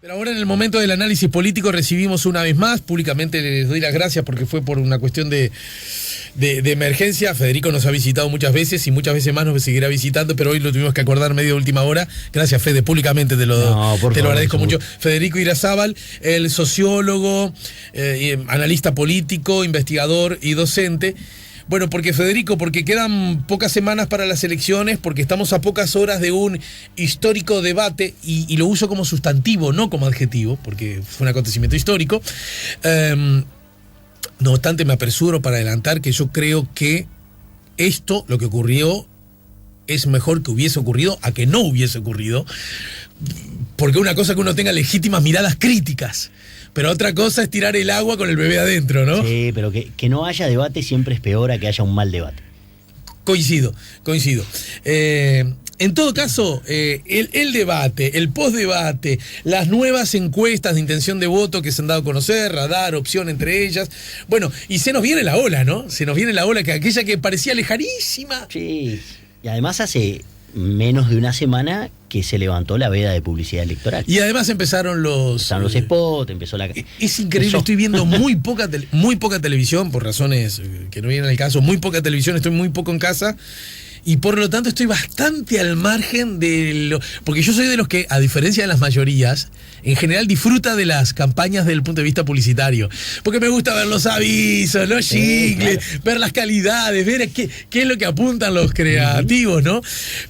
Pero ahora en el momento del análisis político recibimos una vez más, públicamente les doy las gracias porque fue por una cuestión de emergencia. Federico nos ha visitado muchas veces y muchas veces más nos seguirá visitando, pero hoy lo tuvimos que acordar medio de última hora. Gracias, Fede, públicamente te lo agradezco mucho. Federico Irazábal, el sociólogo, analista político, investigador y docente. Bueno, porque Federico, porque quedan pocas semanas para las elecciones, porque estamos a pocas horas de un histórico debate, y lo uso como sustantivo, no como adjetivo, porque fue un acontecimiento histórico. No obstante, me apresuro para adelantar que yo creo que esto, lo que ocurrió, es mejor que hubiese ocurrido a que no hubiese ocurrido, porque una cosa es que uno tenga legítimas miradas críticas, pero otra cosa es tirar el agua con el bebé adentro, ¿no? Sí, pero que no haya debate siempre es peor a que haya un mal debate. Coincido. En todo caso, el debate, el postdebate, las nuevas encuestas de intención de voto que se han dado a conocer, Radar, Opción entre ellas. Bueno, y se nos viene la ola, ¿no? Se nos viene la ola, que aquella que parecía lejanísima. Sí, y además hace menos de una semana que se levantó la veda de publicidad electoral. Y además empezaron los spots, empezó la... Es increíble, estoy viendo muy poca televisión, por razones que no vienen al caso, muy poca televisión, estoy muy poco en casa, y por lo tanto estoy bastante al margen porque yo soy de los que, a diferencia de las mayorías, en general disfruta de las campañas desde el punto de vista publicitario, porque me gusta ver los avisos, los jingles, claro, ver las calidades, ver qué es lo que apuntan los creativos, ¿no?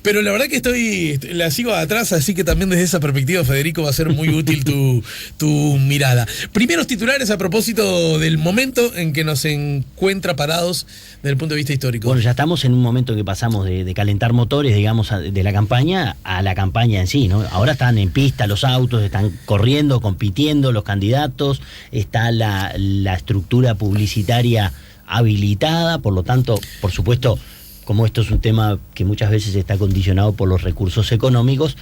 Pero la verdad que la sigo atrás, así que también desde esa perspectiva, Federico, va a ser muy útil tu mirada. Primeros titulares a propósito del momento en que nos encuentra parados desde el punto de vista histórico. Bueno, ya estamos en un momento en que pasamos de calentar motores, digamos, de la campaña a la campaña en sí, ¿no? Ahora están en pista los autos, están corriendo, compitiendo los candidatos, está la estructura publicitaria habilitada, por lo tanto, por supuesto, como esto es un tema que muchas veces está condicionado por los recursos económicos,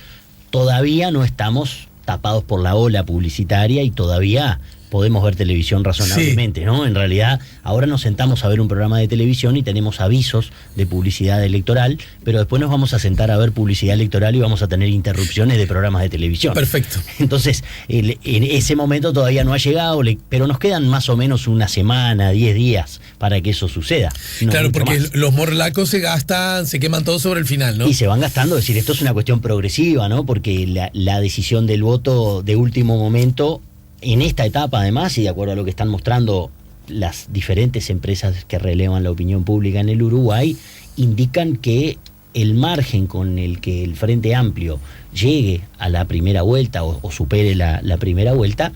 todavía no estamos tapados por la ola publicitaria y todavía podemos ver televisión razonablemente, sí, ¿no? En realidad, ahora nos sentamos a ver un programa de televisión y tenemos avisos de publicidad electoral, pero después nos vamos a sentar a ver publicidad electoral y vamos a tener interrupciones de programas de televisión. Perfecto. Entonces, en ese momento todavía no ha llegado, pero nos quedan más o menos una semana, 10 días para que eso suceda. No, claro, porque más. Los morlacos se gastan, se queman todos sobre el final, ¿no? Y se van gastando, es decir, esto es una cuestión progresiva, ¿no? Porque la decisión del voto de último momento, en esta etapa además, y de acuerdo a lo que están mostrando las diferentes empresas que relevan la opinión pública en el Uruguay, indican que el margen con el que el Frente Amplio llegue a la primera vuelta o supere la primera vuelta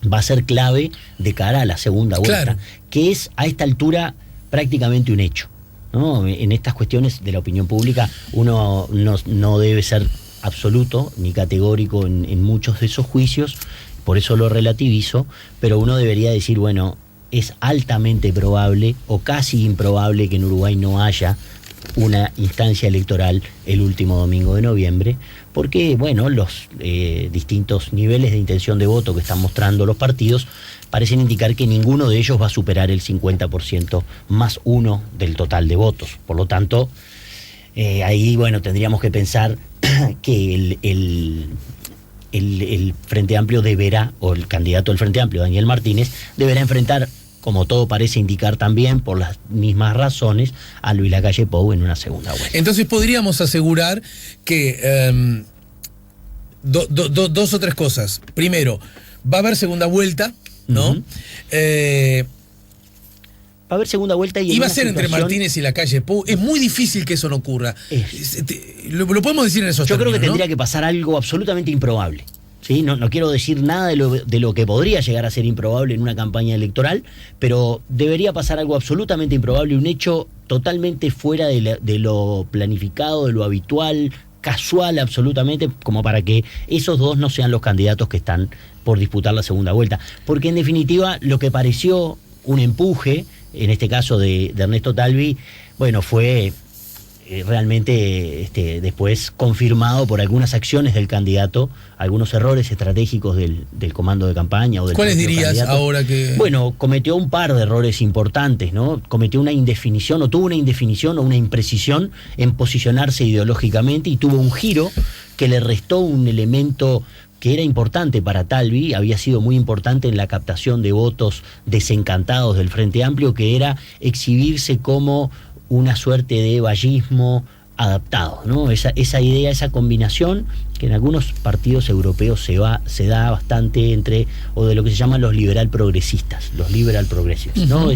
va a ser clave de cara a la segunda vuelta, claro, que es a esta altura prácticamente un hecho, ¿no? En estas cuestiones de la opinión pública uno no debe ser absoluto ni categórico en muchos de esos juicios. Por eso lo relativizo, pero uno debería decir, bueno, es altamente probable o casi improbable que en Uruguay no haya una instancia electoral el último domingo de noviembre, porque, bueno, los distintos niveles de intención de voto que están mostrando los partidos parecen indicar que ninguno de ellos va a superar el 50% más uno del total de votos. Por lo tanto, ahí, bueno, tendríamos que pensar que el Frente Amplio deberá, o el candidato del Frente Amplio, Daniel Martínez, deberá enfrentar, como todo parece indicar también, por las mismas razones, a Luis Lacalle Pou en una segunda vuelta. Entonces podríamos asegurar que dos o tres cosas. Primero, va a haber segunda vuelta, ¿no? Uh-huh. Va a haber segunda vuelta y va a ser entre Martínez y Lacalle Pou. Es muy difícil que eso no ocurra. Lo podemos decir en esos términos, creo que tendría que pasar algo absolutamente improbable. ¿Sí? No quiero decir nada de lo que podría llegar a ser improbable en una campaña electoral, pero debería pasar algo absolutamente improbable, un hecho totalmente fuera de lo planificado, de lo habitual, casual absolutamente, como para que esos dos no sean los candidatos que están por disputar la segunda vuelta. Porque en definitiva lo que pareció un empuje, en este caso de Ernesto Talvi, bueno, fue realmente después confirmado por algunas acciones del candidato, algunos errores estratégicos del comando de campaña o del ¿cuáles dirías candidato. Ahora que...? Bueno, cometió un par de errores importantes, ¿no? Cometió una indefinición, o tuvo una indefinición o una imprecisión en posicionarse ideológicamente, y tuvo un giro que le restó un elemento que era importante para Talvi, había sido muy importante en la captación de votos desencantados del Frente Amplio, que era exhibirse como una suerte de vallismo adaptado, ¿no? Esa idea, esa combinación que en algunos partidos europeos se da bastante entre, o de lo que se llaman los liberal progresistas, los liberal progressives, ¿no?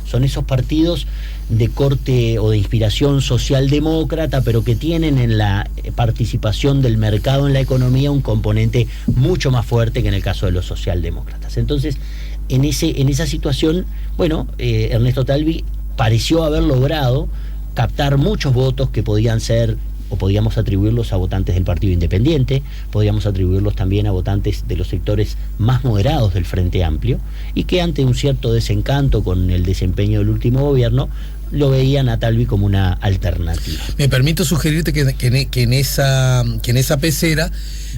Son esos partidos de corte o de inspiración socialdemócrata, pero que tienen en la participación del mercado en la economía un componente mucho más fuerte que en el caso de los socialdemócratas. Entonces, en esa situación, bueno, Ernesto Talvi pareció haber logrado captar muchos votos que podían ser, o podíamos atribuirlos a votantes del Partido Independiente, podíamos atribuirlos también a votantes de los sectores más moderados del Frente Amplio, y que ante un cierto desencanto con el desempeño del último gobierno, lo veían a Talvi como una alternativa. Me permito sugerirte que en esa pecera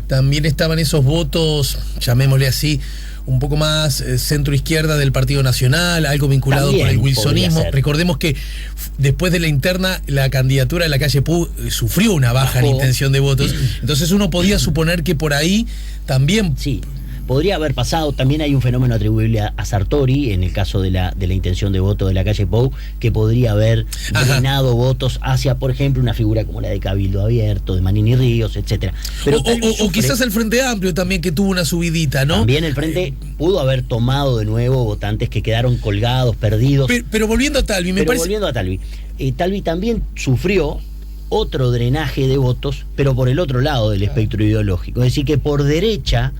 también estaban esos votos, llamémosle así, un poco más centro-izquierda del Partido Nacional, algo vinculado También con el wilsonismo. Recordemos que después de la interna, la candidatura de la calle Pou sufrió una baja en intención de votos. Entonces uno podía suponer que por ahí también... Sí. Podría haber pasado. También hay un fenómeno atribuible a Sartori, en el caso de la intención de voto de la calle Pou, que podría haber drenado votos hacia, por ejemplo, una figura como la de Cabildo Abierto, de Manini Ríos, etcétera. Pero o quizás el Frente Amplio también, que tuvo una subidita, ¿no? También el Frente pudo haber tomado de nuevo votantes que quedaron colgados, perdidos. Pero volviendo a Talvi, volviendo a Talvi, Talvi también sufrió otro drenaje de votos, pero por el otro lado del espectro ideológico. Es decir, que por derecha...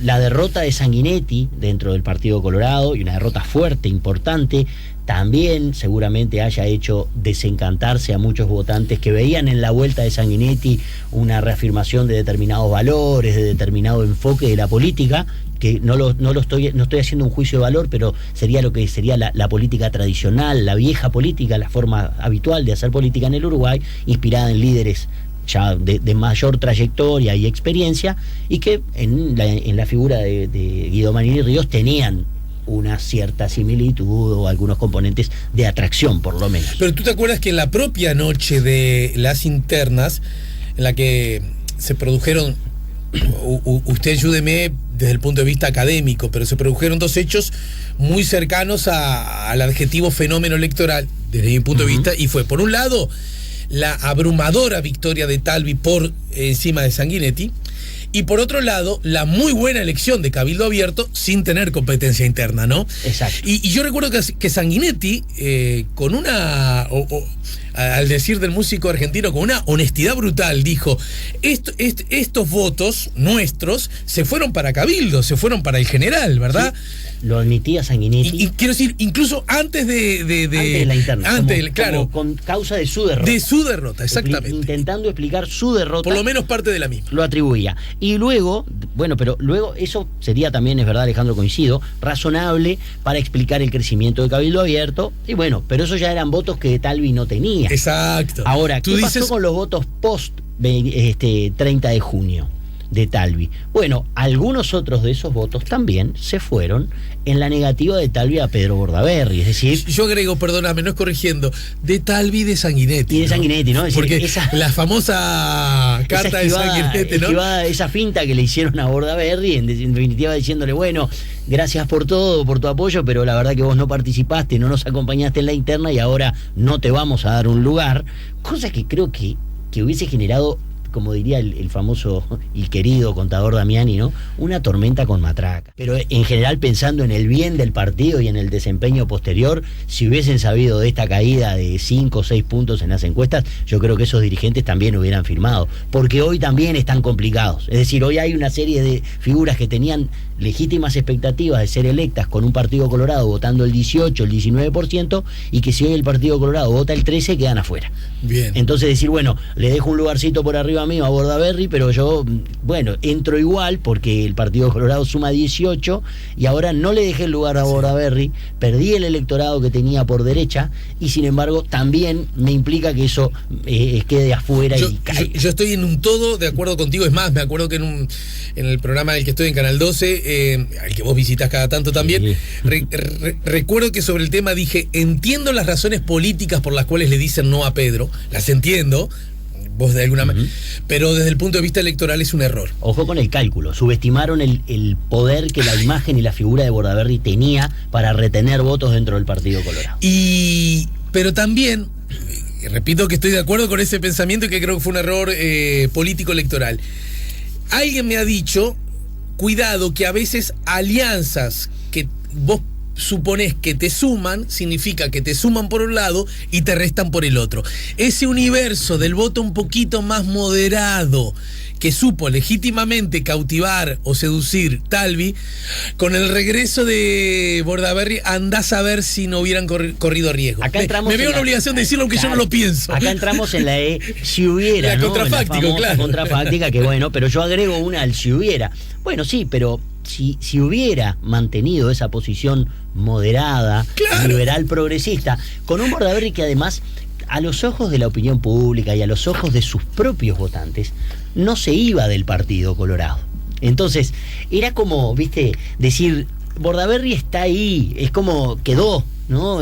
la derrota de Sanguinetti dentro del Partido Colorado, y una derrota fuerte, importante, también seguramente haya hecho desencantarse a muchos votantes que veían en la vuelta de Sanguinetti una reafirmación de determinados valores, de determinado enfoque de la política, que no estoy haciendo un juicio de valor, pero sería lo que sería la política tradicional, la vieja política, la forma habitual de hacer política en el Uruguay, inspirada en líderes ya de mayor trayectoria y experiencia, y que en la figura de Guido Manini Ríos tenían una cierta similitud o algunos componentes de atracción, por lo menos. Pero tú te acuerdas que en la propia noche de las internas, en la que se produjeron, usted ayúdeme desde el punto de vista académico, pero se produjeron dos hechos muy cercanos al adjetivo fenómeno electoral, desde mi punto de vista, y fue, por un lado, la abrumadora victoria de Talvi por encima de Sanguinetti, y por otro lado, la muy buena elección de Cabildo Abierto sin tener competencia interna, ¿no? Exacto. Y yo recuerdo que Sanguinetti, con una, al decir del músico argentino, con una honestidad brutal, dijo, estos votos nuestros se fueron para Cabildo, se fueron para el general, ¿verdad? Sí, lo admitía Sanguinetti. Y quiero decir, incluso antes de la interna. Claro. Con causa de su derrota. De su derrota, exactamente. Intentando explicar su derrota. Por lo menos parte de la misma. Lo atribuía. Y luego, bueno, pero luego eso sería también, es verdad, Alejandro, coincido, razonable para explicar el crecimiento de Cabildo Abierto. Y bueno, pero esos ya eran votos que Talvi no tenía. Exacto. Ahora, ¿qué pasó con los votos post 30 de junio de Talvi? Bueno, algunos otros de esos votos también se fueron en la negativa de Talvi a Pedro Bordaberry, es decir... Yo agrego, perdóname, no es corrigiendo, de Talvi y de Sanguinetti. Y de Sanguinetti, ¿no? Es porque decir, la famosa carta de Sanguinetti, ¿no? Esa finta que le hicieron a Bordaberry, en definitiva diciéndole, bueno, gracias por todo, por tu apoyo, pero la verdad que vos no participaste, no nos acompañaste en la interna y ahora no te vamos a dar un lugar, cosa que creo que hubiese generado, como diría el famoso y querido contador Damiani, ¿no? Una tormenta con matraca. Pero en general, pensando en el bien del partido y en el desempeño posterior, si hubiesen sabido de esta caída de 5 o 6 puntos en las encuestas, yo creo que esos dirigentes también hubieran firmado. Porque hoy también están complicados. Es decir, hoy hay una serie de figuras que tenían legítimas expectativas de ser electas con un Partido Colorado votando el 18, el 19%, y que si hoy el Partido Colorado vota el 13%, quedan afuera. Bien. Entonces decir, bueno, le dejo un lugarcito por arriba mío a Bordaberry, pero yo, bueno, entro igual porque el Partido Colorado suma 18 y ahora no le dejé el lugar a Bordaberry, perdí el electorado que tenía por derecha y sin embargo también me implica que eso quede afuera y caiga. Yo estoy en un todo de acuerdo contigo, es más, me acuerdo que en el programa del que estoy en Canal 12, al que vos visitas cada tanto también, sí. Recuerdo que sobre el tema dije, entiendo las razones políticas por las cuales le dicen no a Pedro, las entiendo, vos de alguna manera. Pero desde el punto de vista electoral es un error. Ojo con el cálculo, subestimaron el poder que la imagen y la figura de Bordaberry tenía para retener votos dentro del Partido Colorado. Pero también, repito que estoy de acuerdo con ese pensamiento y que creo que fue un error político electoral. Alguien me ha dicho, cuidado, que a veces alianzas que vos suponés que te suman, significa que te suman por un lado y te restan por el otro. Ese universo del voto un poquito más moderado que supo legítimamente cautivar o seducir Talvi, con el regreso de Bordaberry andás a ver si no hubieran corrido riesgo. Acá entramos me veo una obligación de decirlo aunque yo no lo pienso. Acá entramos en la si hubiera, la ¿no? contrafáctico, la contrafáctica, que bueno, pero yo agrego una al si hubiera. Bueno, sí, pero si hubiera mantenido esa posición moderada, liberal, progresista, con un Bordaberry que además, a los ojos de la opinión pública y a los ojos de sus propios votantes, no se iba del Partido Colorado. Entonces, era como, viste, decir, Bordaberry está ahí, es como quedó, ¿no?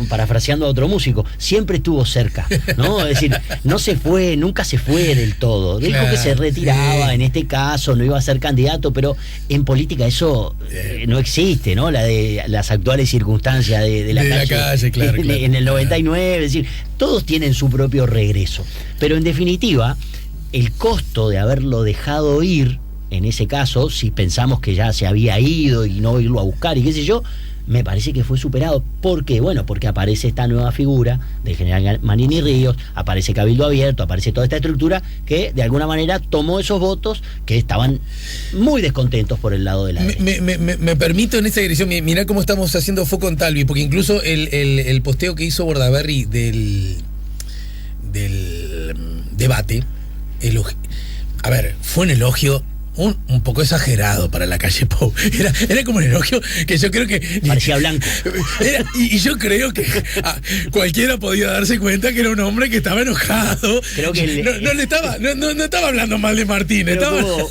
Parafraseando a otro músico, siempre estuvo cerca, ¿no? Es decir, no se fue, nunca se fue del todo. Dijo que se retiraba, en este caso, no iba a ser candidato, pero en política eso no existe, ¿no? La de las actuales circunstancias de la calle, claro. En el 99, es decir, todos tienen su propio regreso. Pero en definitiva, el costo de haberlo dejado ir, en ese caso, si pensamos que ya se había ido y no irlo a buscar y qué sé yo, me parece que fue superado. ¿Por qué? Bueno, porque aparece esta nueva figura del general Manini Ríos, aparece Cabildo Abierto, aparece toda esta estructura que de alguna manera tomó esos votos que estaban muy descontentos por el lado de la derecha. Me permito en esta dirección, mirá cómo estamos haciendo foco en Talvi, porque incluso el posteo que hizo Bordaberry del debate, a ver, fue un elogio un poco exagerado para la calle Pou. Era como un elogio que yo creo que parecía blanco. Y yo creo que cualquiera podía darse cuenta que era un hombre que estaba enojado. Creo que no estaba hablando mal de Martínez.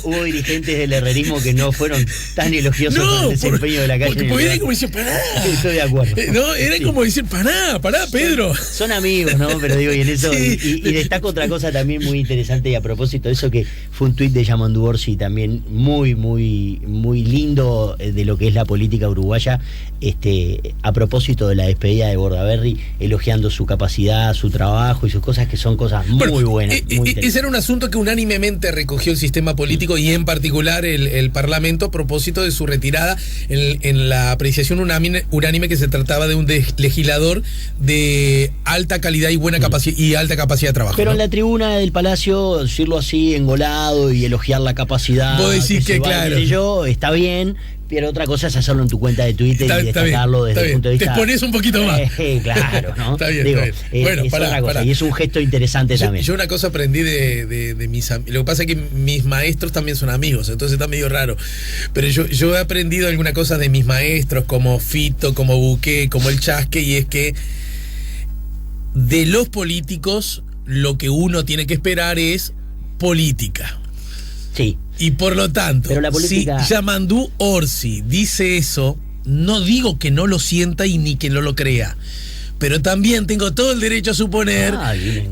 Hubo dirigentes del herrerismo que no fueron tan elogiosos con el desempeño de la calle. Porque era como decir, pará. Estoy de acuerdo. No, era como decir, pará, Pedro. Son amigos, ¿no? Pero digo, y en eso, y destaco otra cosa también muy interesante, y a propósito de eso, que fue un tuit de Yamandu Orsi también muy, muy, muy lindo de lo que es la política uruguaya, a propósito de la despedida de Bordaberry, elogiando su capacidad, su trabajo y sus cosas, que son cosas muy buenas. Ese era un asunto que unánimemente recogió el sistema político y en particular el Parlamento a propósito de su retirada en la apreciación unánime que se trataba de un legislador de alta calidad y buena capacidad y alta capacidad de trabajo. Pero en la tribuna del Palacio, decirlo así, engolado y elogiar la capacidad. Vos decís que claro. Está bien, pero otra cosa es hacerlo en tu cuenta de Twitter y destacarlo desde el punto de vista. Te exponés un poquito más. Claro, ¿no? Está bien. Bueno, es otra cosa, y es un gesto interesante también. Yo una cosa aprendí de mis amigos. Lo que pasa es que mis maestros también son amigos, entonces está medio raro. Pero yo he aprendido alguna cosa de mis maestros, como Fito, como Buqué, como el Chasque, y es que de los políticos lo que uno tiene que esperar es política. Sí. Y por lo tanto, pero la política... si Yamandu Orsi dice eso, no digo que no lo sienta y ni que no lo crea, pero también tengo todo el derecho a suponer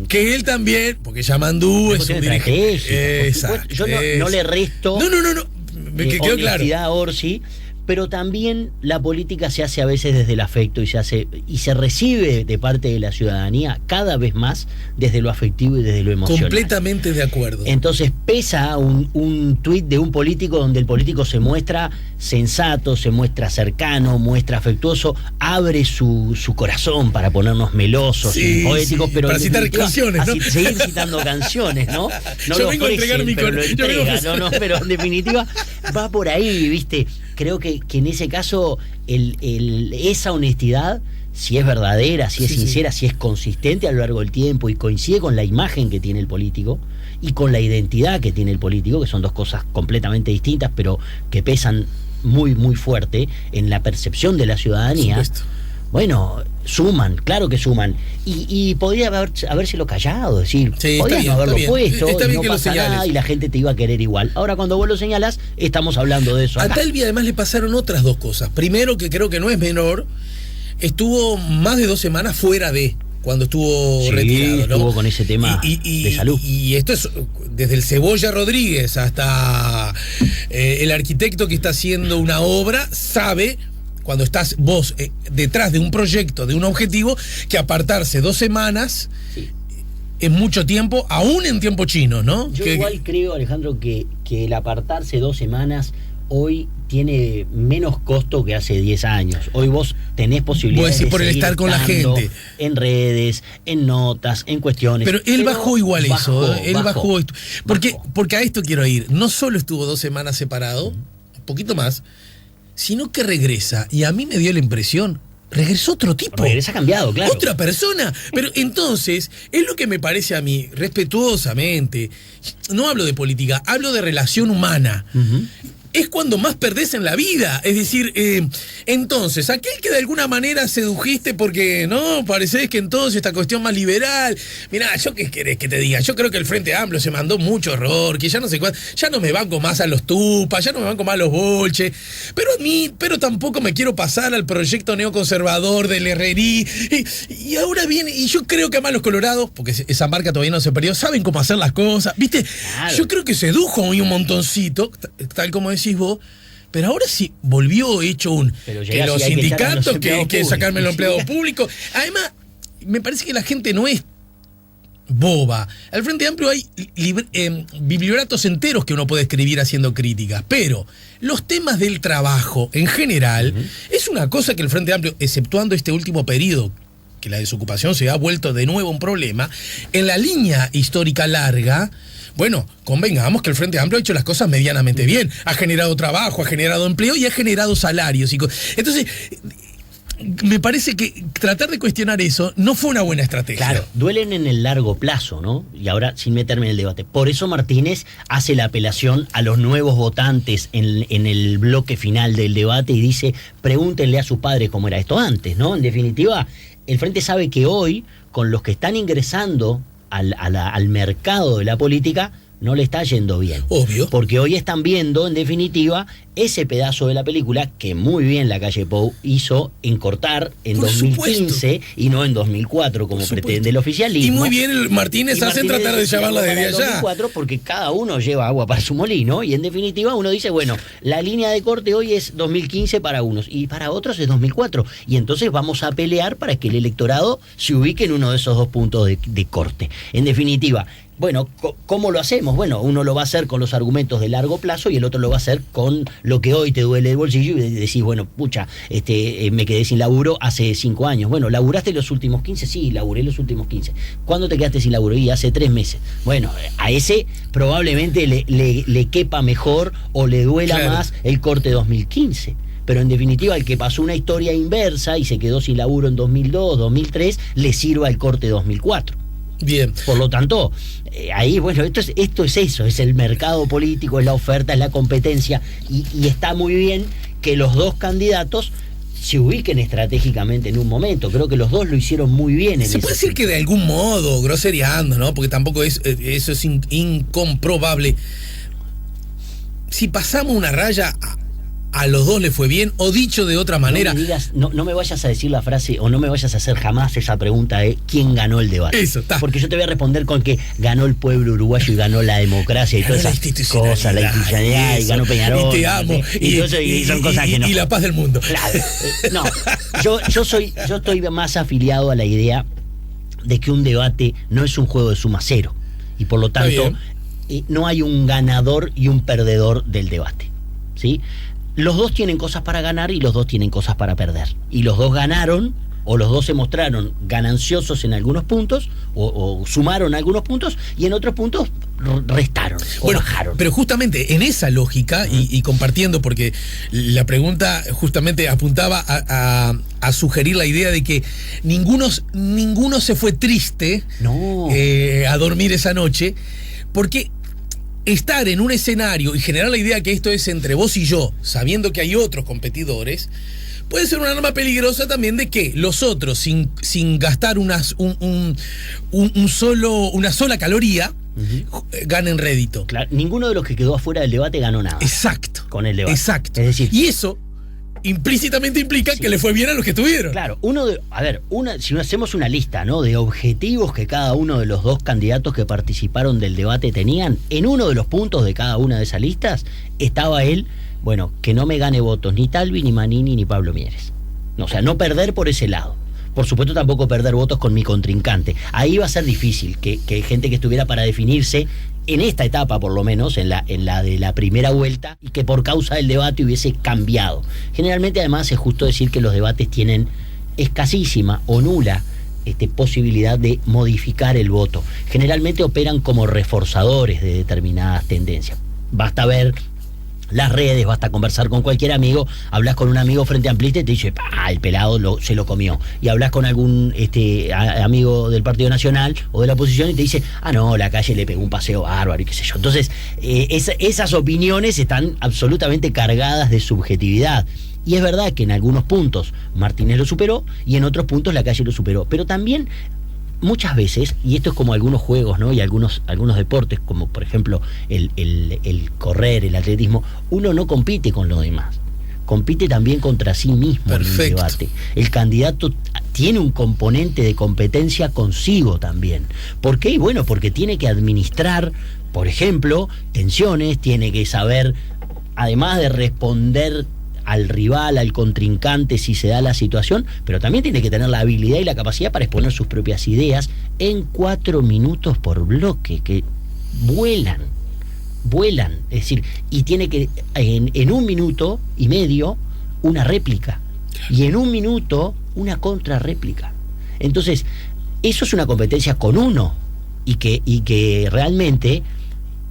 que él también, porque Yamandu es un dirigente. Exacto. Yo no le resto. Me quedó claro. A Orsi, pero también la política se hace a veces desde el afecto y se recibe de parte de la ciudadanía cada vez más desde lo afectivo y desde lo emocional. Completamente de acuerdo. Entonces pesa un tuit de un político donde el político se muestra sensato, se muestra cercano, muestra afectuoso, abre su corazón para ponernos melosos y poéticos, pero para citar canciones, ¿no? Seguir citando canciones, ¿no? Yo vengo a entregar mi corazón. Pero en definitiva va por ahí, ¿viste? Creo que en ese caso esa honestidad, si es verdadera, si es sincera, si es consistente a lo largo del tiempo y coincide con la imagen que tiene el político y con la identidad que tiene el político, que son dos cosas completamente distintas, pero que pesan muy, muy fuerte en la percepción de la ciudadanía. Bueno, suman, claro que suman. Y podría habérselo callado, decir, podías no haberlo puesto, y no pasa nada, y la gente te iba a querer igual. Ahora, cuando vos lo señalás, estamos hablando de eso. A Talvi además le pasaron otras dos cosas. Primero, que creo que no es menor, estuvo más de 2 semanas fuera de... cuando estuvo Sí, retirado, ¿no? estuvo con ese tema de salud. Y esto es desde el Cebolla Rodríguez hasta el arquitecto que está haciendo una obra, sabe, cuando estás vos detrás de un proyecto, de un objetivo, que apartarse 2 semanas Sí. es mucho tiempo, aún en tiempo chino, ¿no? Yo igual creo, Alejandro, que el apartarse 2 semanas hoy tiene menos costo que hace 10 años. Hoy vos tenés posibilidades Vos decís, de por el seguir estar con la estando gente. en redes, en notas, en cuestiones. Pero él bajó igual eso, él bajó. Porque a esto quiero ir. No solo estuvo 2 semanas separado, un poquito más, sino que regresa. Y a mí me dio la impresión, regresó otro tipo. Regresa cambiado, claro. Otra persona. Pero entonces, es lo que me parece a mí, respetuosamente, no hablo de política, hablo de relación humana. Es cuando más perdés en la vida. Es decir, entonces, aquel que de alguna manera sedujiste porque, no, parecés que entonces esta cuestión más liberal. Mirá, ¿yo qué querés que te diga? Yo creo que el Frente Amplio se mandó mucho error, que ya no sé cuánto, ya no me banco más a los tupas, ya no me banco más a los bolches, pero tampoco me quiero pasar al proyecto neoconservador del Herrerí. Y ahora viene, y yo creo que además los colorados, porque esa marca todavía no se perdió, saben cómo hacer las cosas, ¿viste? Claro. Yo creo que sedujo hoy un montoncito, tal como decís vos, pero ahora sí volvió hecho que los sindicatos, que sacarme los empleados públicos. Además, me parece que la gente no es boba. Al Frente Amplio hay bibliógrafos enteros que uno puede escribir haciendo críticas, pero los temas del trabajo en general es una cosa que el Frente Amplio, exceptuando este último periodo, que la desocupación se ha vuelto de nuevo un problema, en la línea histórica larga, bueno, convengamos que el Frente Amplio ha hecho las cosas medianamente bien. Ha generado trabajo, ha generado empleo y ha generado salarios. Entonces, me parece que tratar de cuestionar eso no fue una buena estrategia. Claro, duelen en el largo plazo, ¿no? Y ahora, sin meterme en el debate. Por eso Martínez hace la apelación a los nuevos votantes en el bloque final del debate y dice, pregúntenle a sus padres cómo era esto antes, ¿no? En definitiva, el Frente sabe que hoy, con los que están ingresando al mercado de la política, no le está yendo bien. Obvio. Porque hoy están viendo, en definitiva, ese pedazo de la película que muy bien la calle Pou hizo en cortar en Por 2015 supuesto. y no en 2004 como pretende el oficialismo. Y muy bien el Martínez hace en tratar de llevarla desde allá. 2004 porque cada uno lleva agua para su molino y en definitiva uno dice, bueno, la línea de corte hoy es 2015 para unos y para otros es 2004 y entonces vamos a pelear para que el electorado se ubique en uno de esos 2 puntos de corte. En definitiva, bueno, ¿cómo lo hacemos? Bueno, uno lo va a hacer con los argumentos de largo plazo y el otro lo va a hacer con lo que hoy te duele el bolsillo y decís, bueno, pucha, me quedé sin laburo hace 5 años. Bueno, ¿laburaste los últimos 15? Sí, laburé los últimos 15. ¿Cuándo te quedaste sin laburo? Y hace 3 meses. Bueno, a ese probablemente le quepa mejor o le duela más el corte 2015. Pero en definitiva, el que pasó una historia inversa y se quedó sin laburo en 2002, 2003, le sirva el corte 2004. Bien. Por lo tanto, ahí, bueno, esto es eso, es el mercado político, es la oferta, es la competencia, y está muy bien que los 2 candidatos se ubiquen estratégicamente en un momento. Creo que los 2 lo hicieron muy bien. Se puede decir que de algún modo, groseriando, ¿no? Porque tampoco eso es incomprobable. Si pasamos una raya, a los 2 le fue bien, o dicho de otra manera. No me digas, no me vayas a decir la frase, o no me vayas a hacer jamás esa pregunta de quién ganó el debate. Eso, está. Porque yo te voy a responder con que ganó el pueblo uruguayo y ganó la democracia y todas esas cosas, la institucionalidad, y ganó Peñarol. Y te amo. Y son cosas que no. Y la paz del mundo. Claro. No, yo estoy más afiliado a la idea de que un debate no es un juego de suma cero. Y por lo tanto, no hay un ganador y un perdedor del debate. ¿Sí? Los 2 tienen cosas para ganar y los 2 tienen cosas para perder. Y los 2 ganaron, o los 2 se mostraron gananciosos en algunos puntos, o sumaron algunos puntos, y en otros puntos restaron, o bajaron. Pero justamente en esa lógica, y compartiendo, porque la pregunta justamente apuntaba a sugerir la idea de que ninguno se fue triste a dormir esa noche, porque estar en un escenario y generar la idea que esto es entre vos y yo, sabiendo que hay otros competidores, puede ser un arma peligrosa también de que los otros, sin gastar una sola caloría, ganen rédito. Claro, ninguno de los que quedó afuera del debate ganó nada. Exacto. Con el debate. Exacto. Es decir, y eso implícitamente implica que le fue bien a los que estuvieron. Claro, si hacemos una lista, ¿no?, de objetivos que cada uno de los dos candidatos que participaron del debate tenían, en uno de los puntos de cada una de esas listas estaba que no me gane votos ni Talvi, ni Manini, ni Pablo Mieres. O sea, no perder por ese lado. Por supuesto, tampoco perder votos con mi contrincante. Ahí va a ser difícil que gente que estuviera para definirse en esta etapa, por lo menos, en la de la primera vuelta, y que por causa del debate hubiese cambiado. Generalmente, además, es justo decir que los debates tienen escasísima o nula posibilidad de modificar el voto. Generalmente operan como reforzadores de determinadas tendencias. Basta ver las redes, basta conversar con cualquier amigo, hablas con un amigo frente amplista y te dice, el pelado se lo comió. Y hablas con algún amigo del Partido Nacional o de la oposición y te dice, no, la calle le pegó un paseo bárbaro y qué sé yo. Entonces, esas opiniones están absolutamente cargadas de subjetividad. Y es verdad que en algunos puntos Martínez lo superó y en otros puntos la calle lo superó. Pero también muchas veces, y esto es como algunos juegos, ¿no?, y algunos deportes, como por ejemplo el correr, el atletismo, uno no compite con los demás, compite también contra sí mismo. Perfecto. En el debate. El candidato tiene un componente de competencia consigo también. ¿Por qué? Bueno, porque tiene que administrar, por ejemplo, tensiones, tiene que saber, además de responder al rival, al contrincante si se da la situación, pero también tiene que tener la habilidad y la capacidad para exponer sus propias ideas en 4 minutos por bloque, que vuelan, es decir, y tiene que en 1 minuto y medio una réplica, y en 1 minuto una contrarréplica. Entonces, eso es una competencia con uno, y que realmente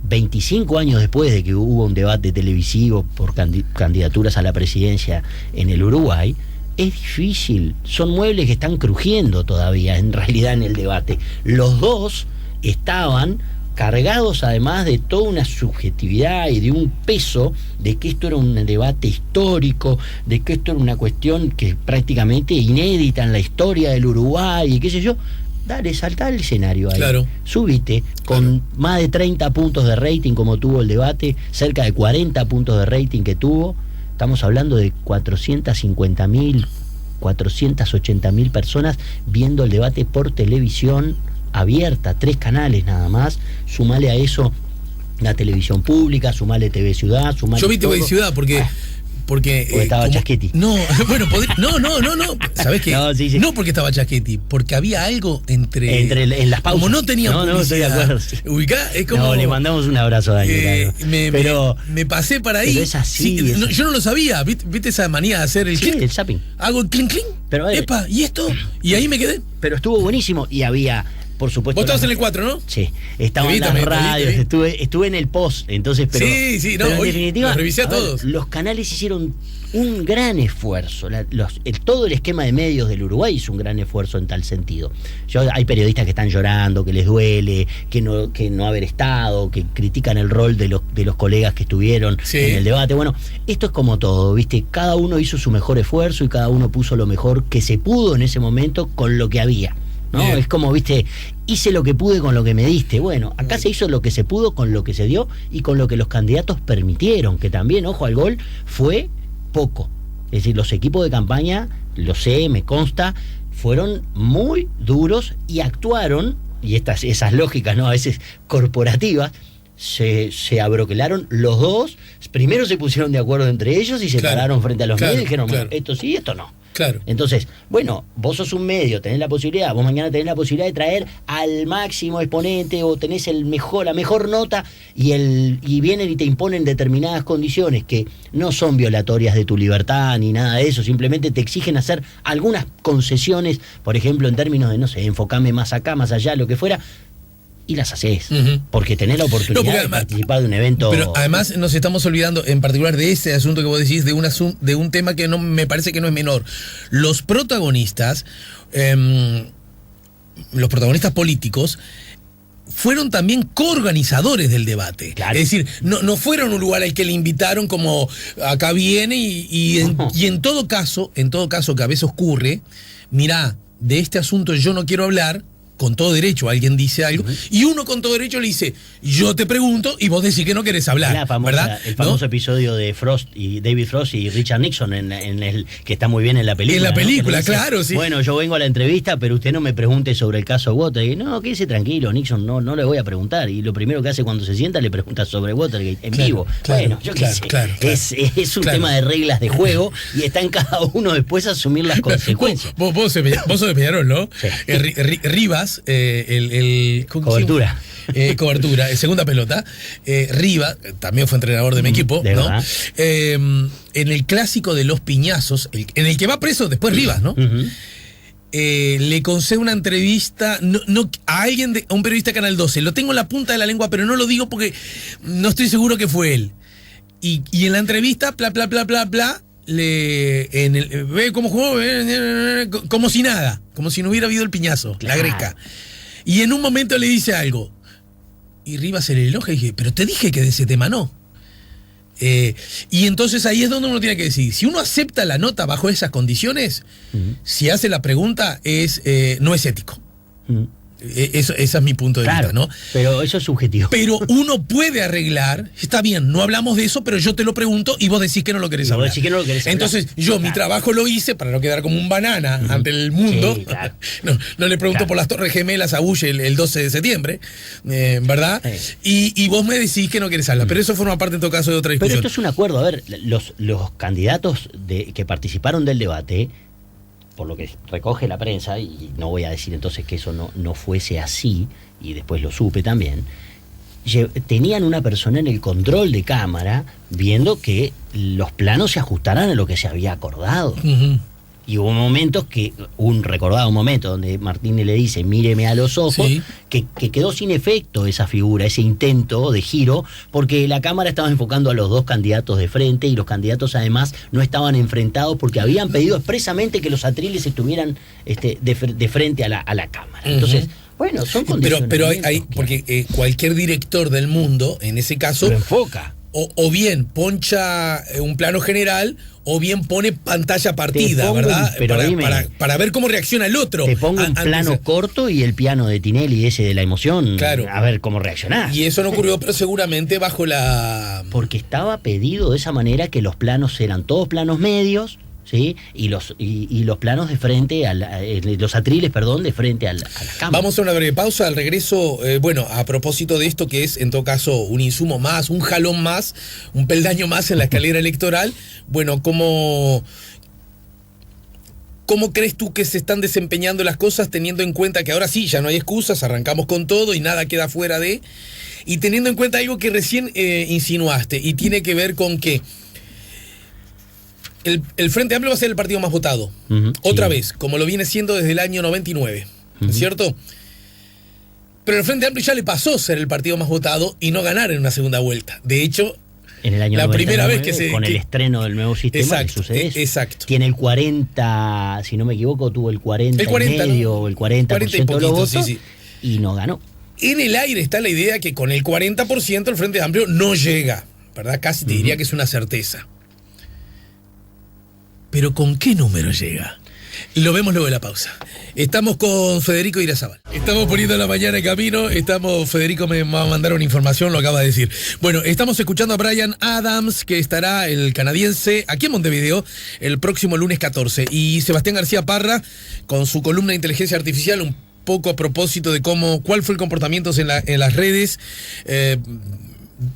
25 años después de que hubo un debate televisivo por candidaturas a la presidencia en el Uruguay, es difícil. Son muebles que están crujiendo todavía, en realidad, en el debate. Los dos estaban cargados, además, de toda una subjetividad y de un peso de que esto era un debate histórico, de que esto era una cuestión que prácticamente inédita en la historia del Uruguay y qué sé yo. Dale, saltá el escenario ahí. Claro. Subite con más de 30 puntos de rating como tuvo el debate, cerca de 40 puntos de rating que tuvo. Estamos hablando de 450.000, 480.000 personas viendo el debate por televisión abierta, 3 canales nada más. Sumale a eso la televisión pública, sumale TV Ciudad, sumale. Yo vi TV Ciudad porque estaba Chaschetti. No, bueno, no. ¿Sabés qué? Sí. No porque estaba Chaschetti, porque había algo en las pausas. Como no tenía publicidad. No, estoy de acuerdo. Ubicá, es como. Le mandamos un abrazo a Daniel. Me pasé para ahí. Pero es así. Yo no lo sabía. ¿Viste esa manía de hacer el clic? El zapping. Hago el clink. Pero epa, ¿y esto? Y ahí me quedé. Pero estuvo buenísimo y había, por supuesto. Vos estabas en el 4, ¿no? Sí, estaba en las radios, estuve en el post, entonces, pero. Sí, no, pero en definitiva, los revisé a todos. Los canales hicieron un gran esfuerzo. Todo el esquema de medios del Uruguay hizo un gran esfuerzo en tal sentido. Hay periodistas que están llorando, que les duele, que no haber estado, que critican el rol de los colegas que estuvieron en el debate. Bueno, esto es como todo, ¿viste? Cada uno hizo su mejor esfuerzo y cada uno puso lo mejor que se pudo en ese momento con lo que había, ¿no? Bien. Es como, ¿viste? Hice lo que pude con lo que me diste. Bueno, acá se hizo lo que se pudo con lo que se dio y con lo que los candidatos permitieron, que también, ojo al gol, fue poco. Es decir, los equipos de campaña, lo sé, me consta, fueron muy duros y actuaron, y esas lógicas, ¿no?, a veces corporativas, se abroquelaron los dos. Primero se pusieron de acuerdo entre ellos y se pararon frente a los medios y dijeron, esto sí, esto no. Claro. Entonces, bueno, vos sos un medio, tenés la posibilidad, vos mañana tenés la posibilidad de traer al máximo exponente o tenés la mejor nota y vienen y te imponen determinadas condiciones que no son violatorias de tu libertad ni nada de eso, simplemente te exigen hacer algunas concesiones, por ejemplo, en términos de, no sé, enfocame más acá, más allá, lo que fuera, y las haces, porque tenés la oportunidad de participar de un evento. Pero además nos estamos olvidando en particular de ese asunto que vos decís, de un tema que no me parece que no es menor. Los protagonistas políticos fueron también coorganizadores del debate. Claro. Es decir, no fueron un lugar al que le invitaron como acá viene y en todo caso que a veces ocurre, mirá, de este asunto yo no quiero hablar, con todo derecho alguien dice algo, y uno con todo derecho le dice, yo te pregunto y vos decís que no querés hablar, ¿verdad? El famoso episodio de Frost y David Frost y Richard Nixon en el que está muy bien en la película. En la película, ¿no? Dice, claro, sí. Bueno, yo vengo a la entrevista, pero usted no me pregunte sobre el caso Watergate. No, quédese tranquilo, Nixon, no le voy a preguntar. Y lo primero que hace cuando se sienta le pregunta sobre Watergate en vivo. Bueno, yo qué sé. Es un tema de reglas de juego y está en cada uno después asumir las consecuencias. Vos sos de Peñarol, ¿no? Sí. Rivas, Cobertura. Cobertura, segunda pelota. Rivas, también fue entrenador de mi equipo, de ¿no? En el clásico de los piñazos, en el que va preso después Rivas, ¿no? Le concede una entrevista a alguien, a un periodista de Canal 12. Lo tengo en la punta de la lengua, pero no lo digo porque no estoy seguro que fue él. Y en la entrevista, ve cómo jugó, como si nada, como si no hubiera habido el piñazo, la greca. Y en un momento le dice algo. Y Rivas se le enoja y dije, pero te dije que de ese tema no. Y entonces ahí es donde uno tiene que decidir. Si uno acepta la nota bajo esas condiciones, si hace la pregunta, no es ético. Ese es mi punto de vista, ¿no? Pero eso es subjetivo. Pero uno puede arreglar, está bien, no hablamos de eso, pero yo te lo pregunto y vos decís que no lo querés hablar. Entonces, mi trabajo lo hice para no quedar como un banana ante el mundo. Sí, claro. No le pregunto por las Torres Gemelas a Bush el 12 de septiembre, ¿verdad? Sí. Y vos me decís que no querés hablar. Pero eso forma parte, en todo caso, de otra discusión. Pero esto es un acuerdo. A ver, los candidatos que participaron del debate, por lo que recoge la prensa, y no voy a decir entonces que eso no fuese así, y después lo supe también, tenían una persona en el control de cámara viendo que los planos se ajustaran a lo que se había acordado. Y hubo momentos un recordado momento donde Martínez le dice, míreme a los ojos, sí, que quedó sin efecto esa figura, ese intento de giro, porque la cámara estaba enfocando a los dos candidatos de frente y los candidatos además no estaban enfrentados porque habían pedido expresamente que los atriles estuvieran de frente a la cámara. Entonces, bueno, son condiciones. Pero hay porque cualquier director del mundo, en ese caso, lo enfoca. O bien poncha un plano general, o bien pone pantalla partida, ¿verdad? Para ver cómo reacciona el otro. Te pongo un plano corto y el piano de Tinelli, ese de la emoción, claro, a ver cómo reaccionás. Y eso no ocurrió, pero seguramente bajo la... Porque estaba pedido de esa manera, que los planos eran todos planos medios, ¿sí? Y los planos de frente, los atriles, perdón, de frente a la cámara. Vamos a una breve pausa. Al regreso, a propósito de esto, que es en todo caso un insumo más, un jalón más, un peldaño más en la escalera electoral, ¿cómo crees tú que se están desempeñando las cosas, teniendo en cuenta que ahora sí, ya no hay excusas, arrancamos con todo y nada queda fuera de... Y teniendo en cuenta algo que recién insinuaste, y tiene que ver con que el Frente Amplio va a ser el partido más votado. Otra vez, como lo viene siendo desde el año 99, ¿cierto? Pero el Frente Amplio ya le pasó ser el partido más votado y no ganar en una segunda vuelta. De hecho, en el año la 99, primera vez que el estreno del nuevo sistema, exacto, sucede eso. Exacto. Tiene el 40, si no me equivoco, tuvo el 40 y medio, ¿no? O el 40% de los votos, sí. Y no ganó. En el aire está la idea que con el 40% el Frente Amplio no llega, ¿verdad? Casi te diría que es una certeza. Pero ¿con qué número llega? Lo vemos luego de la pausa. Estamos con Federico Irazábal. Estamos poniendo la mañana en camino. Federico me va a mandar una información, lo acaba de decir. Bueno, estamos escuchando a Bryan Adams, que estará, el canadiense, aquí en Montevideo, el próximo lunes 14. Y Sebastián García Parra, con su columna de inteligencia artificial, un poco a propósito de cuál fue el comportamiento en las redes,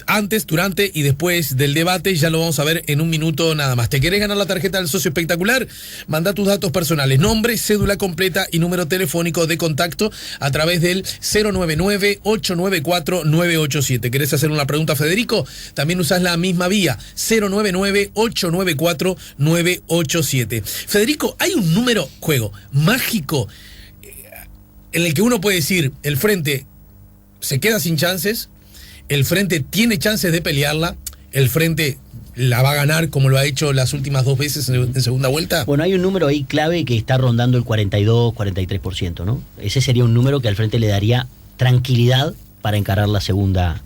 antes, durante y después del debate. Ya lo vamos a ver en un minuto nada más. ¿Te querés ganar la tarjeta del socio espectacular? Manda tus datos personales, nombre, cédula completa y número telefónico de contacto a través del 099-894-987. ¿Querés hacer una pregunta a Federico? También usás la misma vía, 099-894-987. Federico, hay un número, mágico, en el que uno puede decir, el Frente se queda sin chances, el Frente tiene chances de pelearla, el Frente la va a ganar como lo ha hecho las últimas 2 veces en segunda vuelta. Bueno, hay un número ahí clave que está rondando el 42-43%, ¿no? Ese sería un número que al Frente le daría tranquilidad para encarar la segunda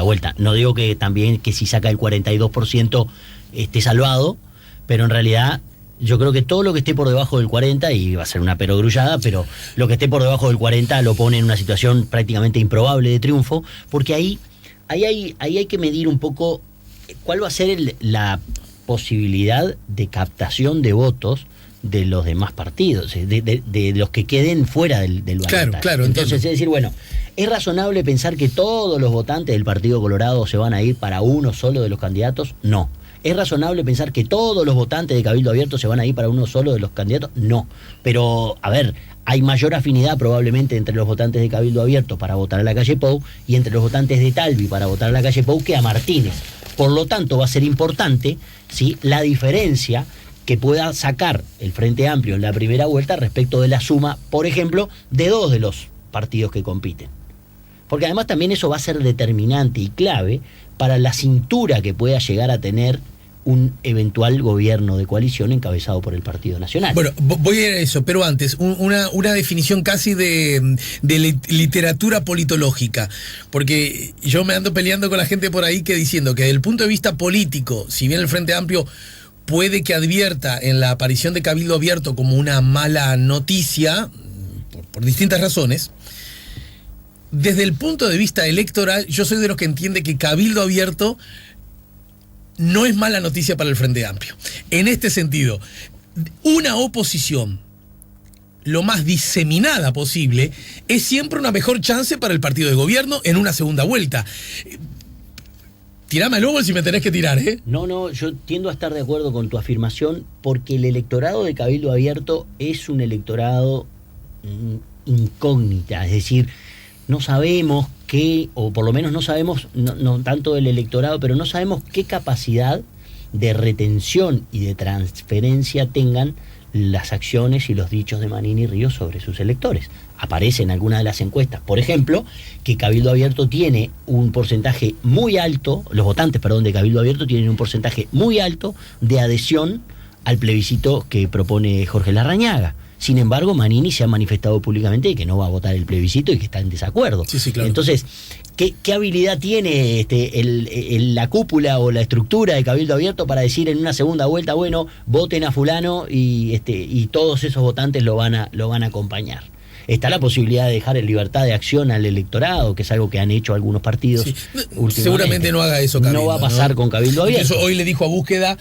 vuelta. No digo que también que si saca el 42% esté salvado, pero en realidad Yo creo que todo lo que esté por debajo del 40, y va a ser una perogrullada, pero lo que esté por debajo del 40 lo pone en una situación prácticamente improbable de triunfo, porque ahí hay que medir un poco cuál va a ser la posibilidad de captación de votos de los demás partidos, de los que queden fuera del balotaje. Claro, entonces, entiendo. es decir, bueno, ¿es razonable pensar que todos los votantes del Partido Colorado se van a ir para uno solo de los candidatos? No. ¿Es razonable pensar que todos los votantes de Cabildo Abierto se van a ir para uno solo de los candidatos? No. Pero, a ver, hay mayor afinidad probablemente entre los votantes de Cabildo Abierto para votar a la calle Pou y entre los votantes de Talvi para votar a la calle Pou que a Martínez. Por lo tanto, va a ser importante, ¿sí?, la diferencia que pueda sacar el Frente Amplio en la primera vuelta respecto de la suma, por ejemplo, de dos de los partidos que compiten. Porque además también eso va a ser determinante y clave para la cintura que pueda llegar a tener un eventual gobierno de coalición encabezado por el Partido Nacional. Bueno, voy a ir a eso, pero antes, una definición casi de literatura politológica, porque yo me ando peleando con la gente por ahí que diciendo que desde el punto de vista político, si bien el Frente Amplio puede que advierta en la aparición de Cabildo Abierto como una mala noticia, por distintas razones, desde el punto de vista electoral, yo soy de los que entiende que Cabildo Abierto no es mala noticia para el Frente Amplio. En este sentido, una oposición lo más diseminada posible es siempre una mejor chance para el partido de gobierno en una segunda vuelta. Tirame al óvalo si me tenés que tirar, ¿eh? No, yo tiendo a estar de acuerdo con tu afirmación porque el electorado de Cabildo Abierto es un electorado incógnita, es decir, no sabemos qué, o por lo menos no sabemos, no tanto del electorado, pero no sabemos qué capacidad de retención y de transferencia tengan las acciones y los dichos de Manini Ríos sobre sus electores. Aparece en algunas de las encuestas, por ejemplo, que Cabildo Abierto tiene un porcentaje muy alto, los votantes, de Cabildo Abierto tienen un porcentaje muy alto de adhesión al plebiscito que propone Jorge Larrañaga. Sin embargo, Manini se ha manifestado públicamente de que no va a votar el plebiscito y que está en desacuerdo. Sí, claro. Entonces, ¿qué habilidad tiene la cúpula o la estructura de Cabildo Abierto para decir en una segunda vuelta, bueno, voten a fulano y todos esos votantes lo van a acompañar? Está la posibilidad de dejar en libertad de acción al electorado, que es algo que han hecho algunos partidos. Sí. Seguramente no haga eso Cabildo. No va a pasar, ¿no?, con Cabildo Abierto. Eso hoy le dijo a Búsqueda.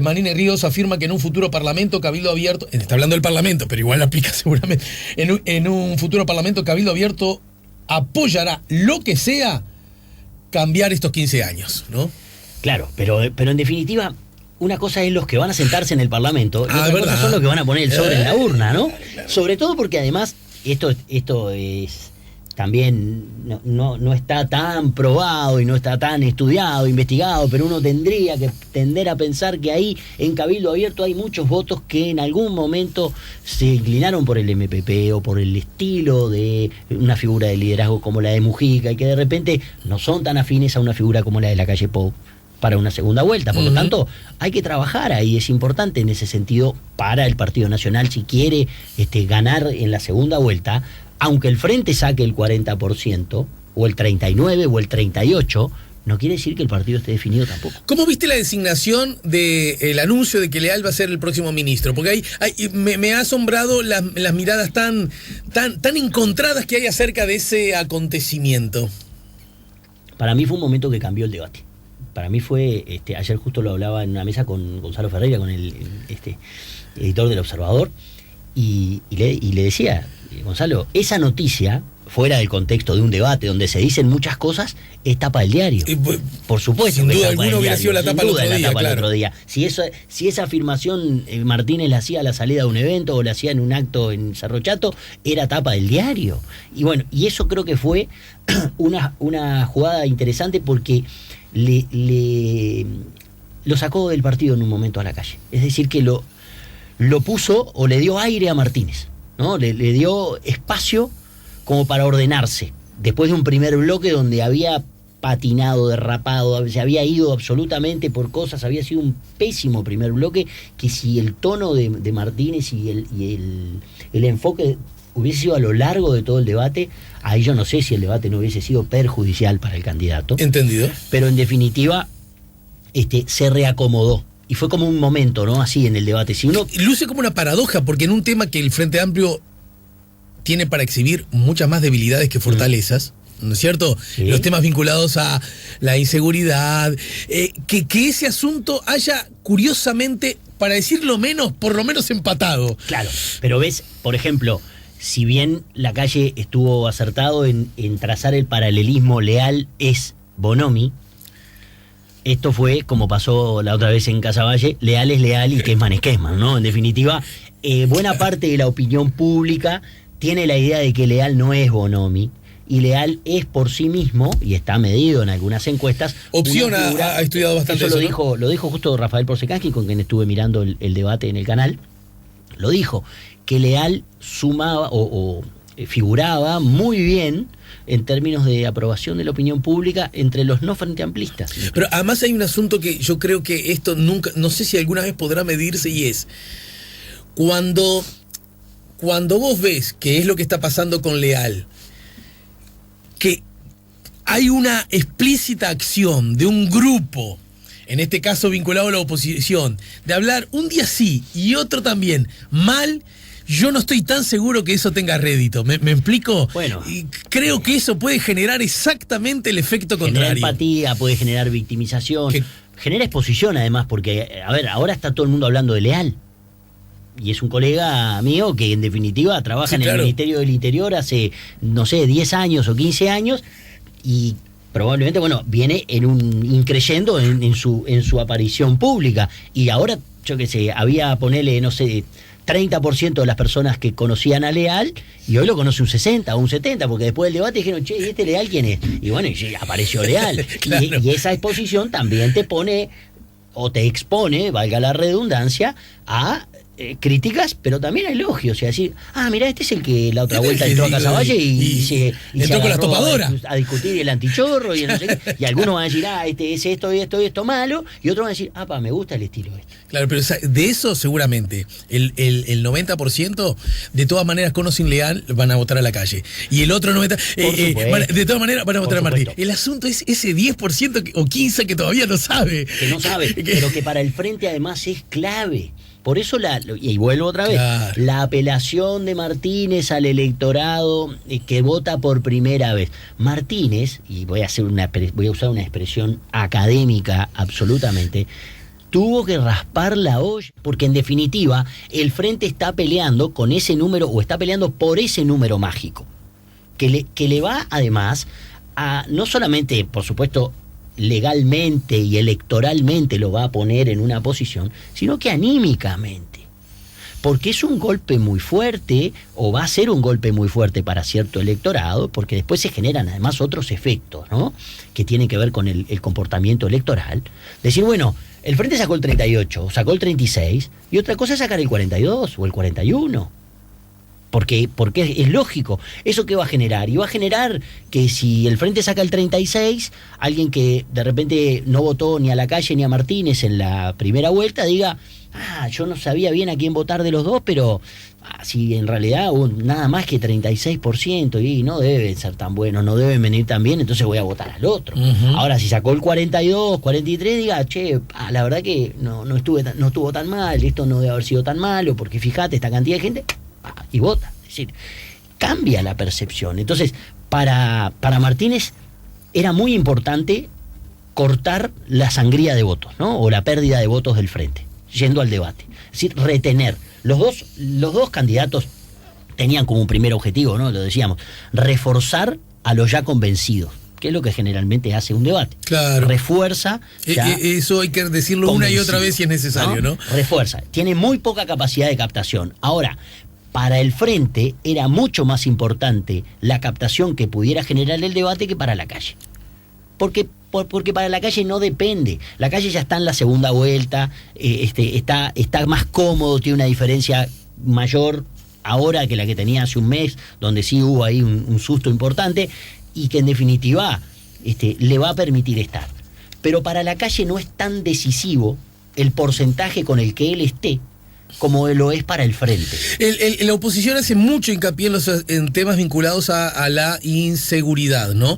Manini Ríos afirma que en un futuro parlamento Cabildo Abierto, está hablando del parlamento, pero igual lo aplica seguramente, en un futuro parlamento Cabildo Abierto apoyará lo que sea cambiar estos 15 años, ¿no? Claro, pero en definitiva, una cosa es los que van a sentarse en el parlamento y otra cosa son los que van a poner el sobre en la urna, ¿no? Sobre todo porque además esto es también no está tan probado y no está tan estudiado, investigado, pero uno tendría que tender a pensar que ahí en Cabildo Abierto hay muchos votos que en algún momento se inclinaron por el MPP o por el estilo de una figura de liderazgo como la de Mujica y que de repente no son tan afines a una figura como la de la calle Pou para una segunda vuelta. Por lo tanto, hay que trabajar ahí, es importante en ese sentido para el Partido Nacional si quiere ganar en la segunda vuelta. Aunque el Frente saque el 40%, o el 39%, o el 38%, no quiere decir que el partido esté definido tampoco. ¿Cómo viste la designación del anuncio de que Leal va a ser el próximo ministro? Porque me ha asombrado las miradas tan encontradas que hay acerca de ese acontecimiento. Para mí fue un momento que cambió el debate. Para mí fue, ayer justo lo hablaba en una mesa con Gonzalo Ferreira, con el editor del Observador, y le decía, Gonzalo, esa noticia, fuera del contexto de un debate donde se dicen muchas cosas, es tapa del diario. Por supuesto. Sin duda alguna hubiera sido la tapa del otro día. Si esa afirmación Martínez la hacía a la salida de un evento o la hacía en un acto en Cerro Chato, era tapa del diario. Y bueno, y eso creo que fue una jugada interesante porque lo sacó del partido en un momento a la calle. Es decir, que lo puso o le dio aire a Martínez, ¿no? Le dio espacio como para ordenarse. Después de un primer bloque donde había patinado, derrapado, se había ido absolutamente por cosas, había sido un pésimo primer bloque, que si el tono de Martínez y el enfoque hubiese sido a lo largo de todo el debate, ahí yo no sé si el debate no hubiese sido perjudicial para el candidato. Entendido. Pero en definitiva, se reacomodó. y fue como un momento, ¿no? Así en el debate. Si uno... Luce como una paradoja, porque en un tema que el Frente Amplio tiene para exhibir muchas más debilidades que fortalezas, ¿no es cierto? Sí. Los temas vinculados a la inseguridad, que ese asunto haya, curiosamente, para decirlo menos, por lo menos empatado. Claro, pero ves, por ejemplo, si bien Lacalle estuvo acertado en trazar el paralelismo Leal es Bonomi, esto fue, como pasó la otra vez en Casaballe, Leal es Leal y Kessman es Kessman, ¿no? En definitiva, buena parte de la opinión pública tiene la idea de que Leal no es Bonomi, y Leal es por sí mismo, y está medido en algunas encuestas. Opción ha estudiado bastante eso, ¿no? lo dijo justo Rafael Porcecaschi, con quien estuve mirando el debate en el canal. Lo dijo, que Leal sumaba o figuraba muy bien en términos de aprobación de la opinión pública entre los no frente amplistas. Pero además hay un asunto que yo creo que esto nunca, no sé si alguna vez podrá medirse, y es cuando vos ves que es lo que está pasando con Leal, que hay una explícita acción de un grupo, en este caso vinculado a la oposición, de hablar un día sí y otro también mal, yo no estoy tan seguro que eso tenga rédito. ¿Me explico? Bueno. Y creo que eso puede generar exactamente el efecto contrario. Genera empatía, puede generar victimización, genera exposición además, porque, a ver, ahora está todo el mundo hablando de Leal. Y es un colega mío que en definitiva trabaja en el Ministerio del Interior hace, no sé, 10 años o 15 años y probablemente, bueno, viene en un increyendo en su aparición pública. Y ahora, yo qué sé, había, ponele, no sé, 30% de las personas que conocían a Leal y hoy lo conoce un 60 o un 70, porque después del debate dijeron, che, ¿y este Leal quién es? Y bueno, y apareció Leal. Claro. Y esa exposición también te pone o te expone, valga la redundancia, a críticas, pero también a elogios. O sea, decir, mira, este es el que la otra vuelta entró a Casaballe y entró con la topadora a discutir el antichorro y no sé qué. Y algunos van a decir, este es esto y esto y esto malo, y otros van a decir, me gusta el estilo este. Claro, pero de eso seguramente el 90% de todas maneras, con o sin Leal, van a votar a Lacalle. Y el otro 90% de todas maneras van a votar a Martín. El asunto es ese 10% o 15% que todavía no sabe. Que no sabe, pero que para el Frente además es clave. Por eso, y vuelvo otra vez, claro, la apelación de Martínez al electorado que vota por primera vez. Martínez, y voy a usar una expresión académica absolutamente, tuvo que raspar la olla, porque en definitiva el Frente está peleando con ese número, o está peleando por ese número mágico, que le va además a, no solamente, por supuesto, legalmente y electoralmente lo va a poner en una posición, sino que anímicamente, porque es un golpe muy fuerte, o va a ser un golpe muy fuerte para cierto electorado, porque después se generan además otros efectos, ¿no?, que tienen que ver con el comportamiento electoral. Decir, bueno, el Frente sacó el 38, sacó el 36, y otra cosa es sacar el 42 o el 41. Porque es lógico. ¿Eso qué va a generar? Y va a generar que si el Frente saca el 36, alguien que de repente no votó ni a Lacalle ni a Martínez en la primera vuelta diga, yo no sabía bien a quién votar de los dos, pero si en realidad nada más que 36%, y no deben ser tan buenos, no deben venir tan bien, entonces voy a votar al otro. Uh-huh. Ahora, si sacó el 42, 43, diga, che, la verdad que no estuvo tan mal, esto no debe haber sido tan malo, porque fíjate, esta cantidad de gente... y vota. Es decir, cambia la percepción. Entonces, para Martínez era muy importante cortar la sangría de votos, ¿no?, o la pérdida de votos del Frente, yendo al debate. Es decir, retener. Los dos candidatos tenían como un primer objetivo, ¿no?, lo decíamos, reforzar a los ya convencidos, que es lo que generalmente hace un debate. Claro. Refuerza. Eso hay que decirlo una y otra vez si es necesario, ¿no? Refuerza. Tiene muy poca capacidad de captación. Ahora, para el Frente era mucho más importante la captación que pudiera generar el debate que para Lacalle. Porque para Lacalle no depende. Lacalle ya está en la segunda vuelta, está más cómodo, tiene una diferencia mayor ahora que la que tenía hace un mes, donde sí hubo ahí un susto importante, y que en definitiva le va a permitir estar. Pero para Lacalle no es tan decisivo el porcentaje con el que él esté como lo es para el Frente. La oposición hace mucho hincapié en temas vinculados a la inseguridad, ¿no?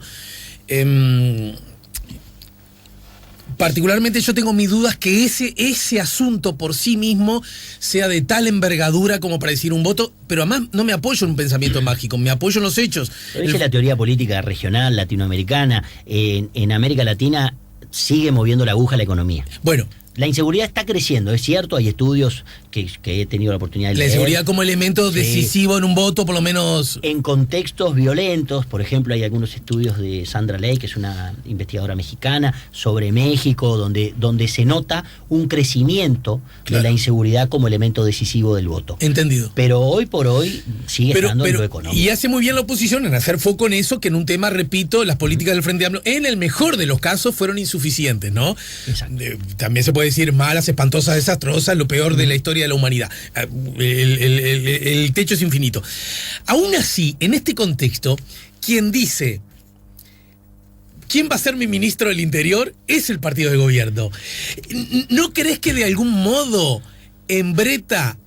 particularmente yo tengo mis dudas que ese asunto por sí mismo sea de tal envergadura como para decir un voto, pero además no me apoyo en un pensamiento mágico, me apoyo en los hechos. Pero esa es la teoría política regional, latinoamericana. En América Latina sigue moviendo la aguja la economía. Bueno, la inseguridad está creciendo, es cierto, hay estudios que he tenido la oportunidad de leer. La inseguridad como elemento decisivo en un voto, por lo menos. En contextos violentos, por ejemplo, hay algunos estudios de Sandra Ley, que es una investigadora mexicana, sobre México, donde se nota un crecimiento de la inseguridad como elemento decisivo del voto. Entendido. Pero hoy por hoy sigue estando en lo económico. Y hace muy bien la oposición en hacer foco en eso, que en un tema, repito, las políticas del Frente Amplio, en el mejor de los casos, fueron insuficientes, ¿no? Exacto. También se puede decir malas, espantosas, desastrosas, lo peor de la historia de la humanidad. El techo es infinito. Aún así, en este contexto, quien dice ¿quién va a ser mi ministro del Interior? Es el partido de gobierno. ¿No crees que de algún modo embreta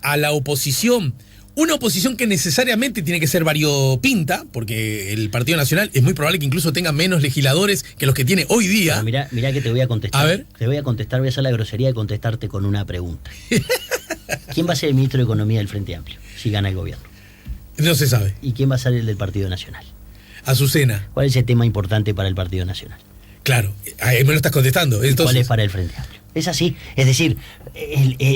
a la oposición? Una oposición que necesariamente tiene que ser variopinta, porque el Partido Nacional es muy probable que incluso tenga menos legisladores que los que tiene hoy día. Mirá que te voy a contestar. A ver. Te voy a contestar, voy a hacer la grosería de contestarte con una pregunta. ¿Quién va a ser el ministro de Economía del Frente Amplio si gana el gobierno? No se sabe. ¿Y quién va a ser el del Partido Nacional? Azucena. ¿Cuál es el tema importante para el Partido Nacional? Claro, ahí me lo estás contestando. Entonces, ¿cuál es para el Frente Amplio? Es así, es decir,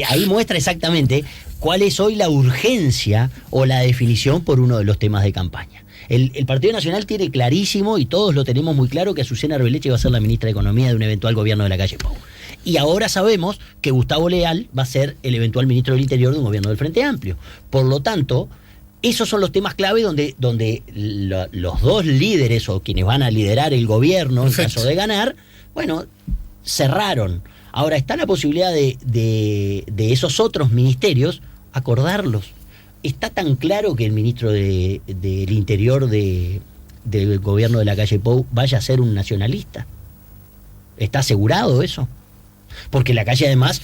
ahí muestra exactamente cuál es hoy la urgencia o la definición por uno de los temas de campaña. El Partido Nacional tiene clarísimo, y todos lo tenemos muy claro, que Azucena Arbeleche va a ser la ministra de Economía de un eventual gobierno de la calle Pou. Y ahora sabemos que Gustavo Leal va a ser el eventual ministro del Interior de un gobierno del Frente Amplio. Por lo tanto, esos son los temas clave donde los dos líderes o quienes van a liderar el gobierno, en caso de ganar, bueno, cerraron. Ahora está la posibilidad de esos otros ministerios acordarlos. Está tan claro que el ministro del Interior del gobierno de la calle Pou vaya a ser un nacionalista. ¿Está asegurado eso? Porque la calle, además,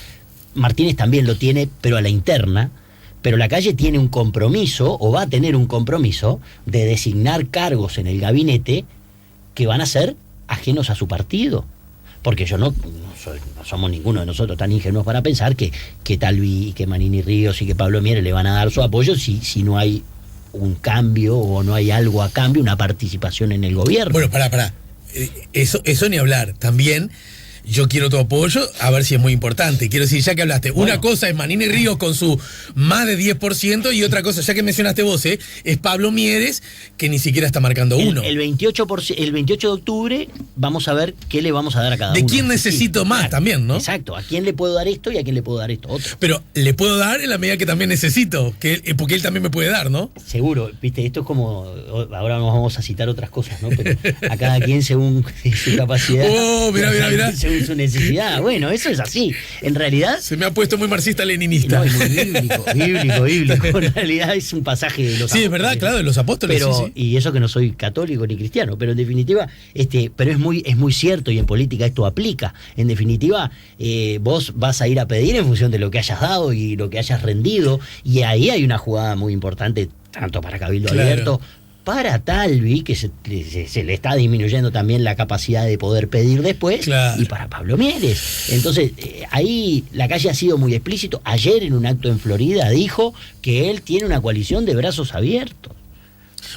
Martínez también lo tiene, pero a la interna. Pero la calle tiene un compromiso, o va a tener un compromiso, de designar cargos en el gabinete que van a ser ajenos a su partido. Porque no somos ninguno de nosotros tan ingenuos para pensar que Talvi y que Manini Ríos y que Pablo Mieres le van a dar su apoyo si no hay un cambio o no hay algo a cambio, una participación en el gobierno. Bueno, pará. Eso ni hablar. También yo quiero tu apoyo, a ver si es muy importante. Quiero decir, ya que hablaste, bueno, una cosa es Manini Ríos con su más de 10%, y otra cosa, ya que mencionaste vos, es Pablo Mieres, que ni siquiera está marcando uno. El 28 de octubre vamos a ver qué le vamos a dar a cada uno. ¿De quién necesito más también, no? Exacto, a quién le puedo dar esto y a quién le puedo dar esto otro. Pero le puedo dar en la medida que también necesito, porque él también me puede dar, ¿no? Seguro, viste, esto es como, ahora nos vamos a citar otras cosas, ¿no? Pero a cada quien según su capacidad. Oh, mirá. Según su necesidad. Bueno, eso es así. En realidad... Se me ha puesto muy marxista-leninista. No, es muy bíblico. En realidad es un pasaje de los apóstoles. Sí, es verdad, claro, de los apóstoles. Pero, sí. Y eso que no soy católico ni cristiano, pero en definitiva, pero es muy cierto, y en política esto aplica. En definitiva, vos vas a ir a pedir en función de lo que hayas dado y lo que hayas rendido, y ahí hay una jugada muy importante, tanto para Cabildo Abierto, para Talvi, que se le está disminuyendo también la capacidad de poder pedir después, y para Pablo Mieres. Entonces, ahí la calle ha sido muy explícito. Ayer en un acto en Florida dijo que él tiene una coalición de brazos abiertos.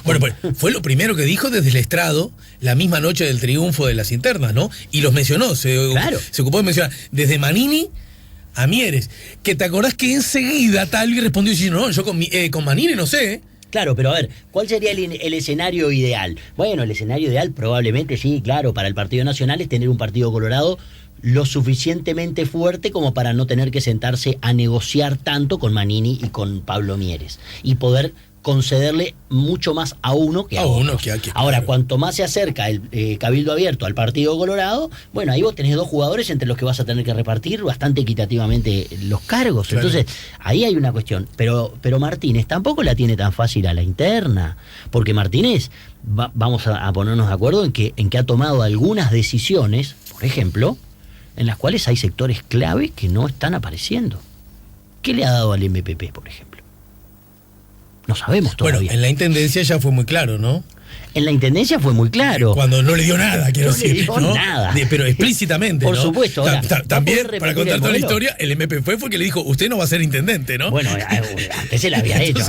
Bueno, pues fue lo primero que dijo desde el estrado la misma noche del triunfo de las internas, ¿no? Y los mencionó, se ocupó de mencionar desde Manini a Mieres. Que te acordás que enseguida Talvi respondió diciendo, no, yo con Manini no sé, Claro, pero a ver, ¿cuál sería el escenario ideal? Bueno, el escenario ideal probablemente, sí, claro, para el Partido Nacional es tener un Partido Colorado lo suficientemente fuerte como para no tener que sentarse a negociar tanto con Manini y con Pablo Mieres, y poder concederle mucho más a uno que a otro. Ahora, cuanto más se acerca el Cabildo Abierto al Partido Colorado, bueno, ahí vos tenés dos jugadores entre los que vas a tener que repartir bastante equitativamente los cargos. Claro. Entonces, ahí hay una cuestión. Pero Martínez tampoco la tiene tan fácil a la interna, porque Martínez, vamos a ponernos de acuerdo en que ha tomado algunas decisiones, por ejemplo, en las cuales hay sectores clave que no están apareciendo. ¿Qué le ha dado al MPP, por ejemplo? No sabemos todavía. Bueno, en la intendencia ya fue muy claro, ¿no? En la intendencia fue muy claro. Cuando no le dio nada, quiero No decir. le dio ¿no? nada. Pero explícitamente, Por ¿no? supuesto. Ahora, También, ¿va a poder para repetir contar el toda la modelo? historia, el MPP fue que le dijo, usted no va a ser intendente, ¿no? Bueno, antes se la había hecho,